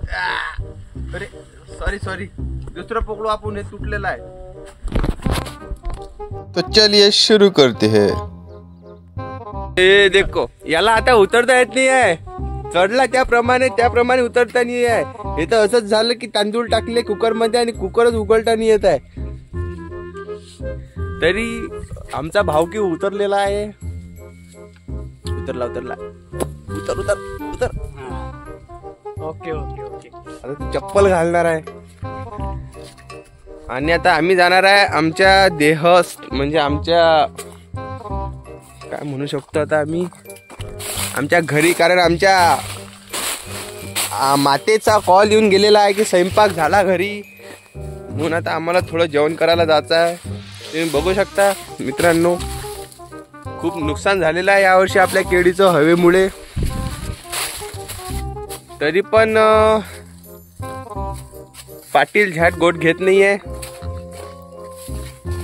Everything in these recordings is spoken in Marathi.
अरे सॉरी दुसरा पकडू आपण, हे तुटलेला आहे. तो चलिए शुरू करते हैं. देखो याला आता उतरता येत नाही आहे. चढला त्याप्रमाणे उतरता नाही आहे. हे तर असंच झालं की तांदूळ टाकले कुकर मध्ये आणि कुकरच उघडता नाही येत आहे. तरी आमचा भाऊ की उतरलेला आहे. उतर ओके. आता तू चप्पल घालणार आहे. आणि आता आम्ही जाणार आहे आमच्या म्हणजे आमच्या काय म्हणू शकतो आता आम्ही आमच्या घरी. कारण आमच्या मातेचा कॉल येऊन गेलेला आहे की स्वयंपाक झाला घरी, म्हणून आता आम्हाला थोडं जेवण करायला जायचं आहे. तुम्ही बघू शकता मित्रांनो, खूप नुकसान झालेलं आहे यावर्षी आपल्या केळीचं हवेमुळे. तरी पण पाटील झॅट गोट घेत नाहीये.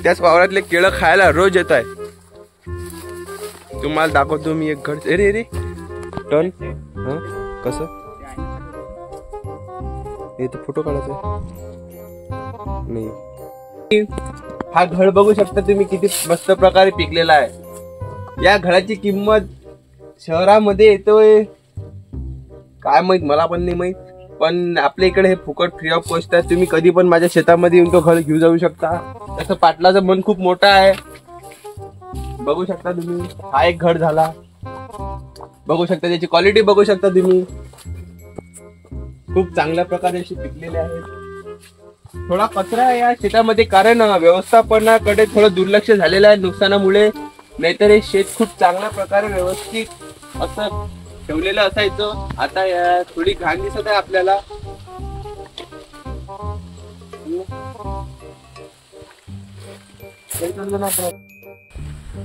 त्याच वावरातले केळं खायला रोज येत आहे. तुम्हाला दाखवतो मी एक घर. अरे टन कसं इथं फोटो काढायचा नाही. हा घड बघू शकता तुम्ही किती मस्त प्रकारे पिकलेला आहे. या घडाची किंमत शहरामध्ये येतोय काय माहित, मला पण नाही माहित. पण आपल्या इकडे हे फुकट फ्री ऑफ कॉस्ट आहे. तुम्ही कधी पण माझ्या शेतामध्ये येऊन तो घड घेऊन जाऊ शकता. तसं पाटलाचं मन खूप मोठा आहे. बघू शकता तुम्ही, हा एक घड झाला. बघू शकता त्याची क्वालिटी बघू शकता तुम्ही, खूप चांगल्या प्रकारे अशी पिकलेले आहे. थोडा कचरा आहे या शेतामध्ये, कारण व्यवस्थापनाकडे थोडं दुर्लक्ष झालेलं आहे नुकसानामुळे. नाहीतर हे शेत खूप चांगल्या प्रकारे व्यवस्थित असं ठेवलेलं असायचं. आता या थोडी घाण दिसत आहे आपल्याला.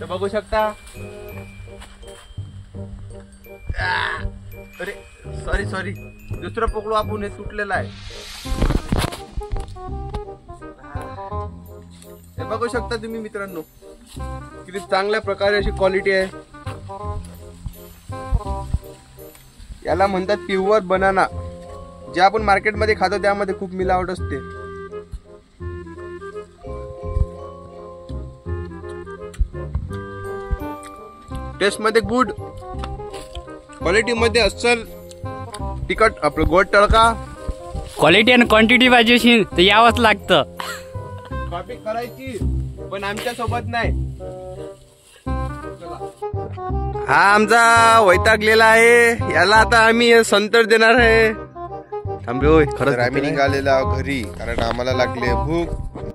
तर बघू शकता. अरे सॉरी दुसरं पकडू आपण, हे तुटलेलं आहे. हे बघू शकता तुम्ही मित्रांनो, किती चांगल्या प्रकारे अशी क्वालिटी आहे. याला म्हणतात प्युअर बनाना. जे आपण मार्केटमध्ये खातो त्यामध्ये खूप मिलावट असते. टेस्ट मध्ये गुड, क्वालिटी मध्ये अस्सल, तिखट आपलं गोड तडका. क्वालिटी आणि क्वांटिटी पाहिजे असेल तर यावंच लागतं. कॉपी करायची पण आमच्या सोबत नाही. हा आमचा वैतागलेला आहे. याला आता आम्ही संतर देणार आहे. थांबे होय, खरंच आम्ही निघालेला घरी कारण आम्हाला लागले भूक.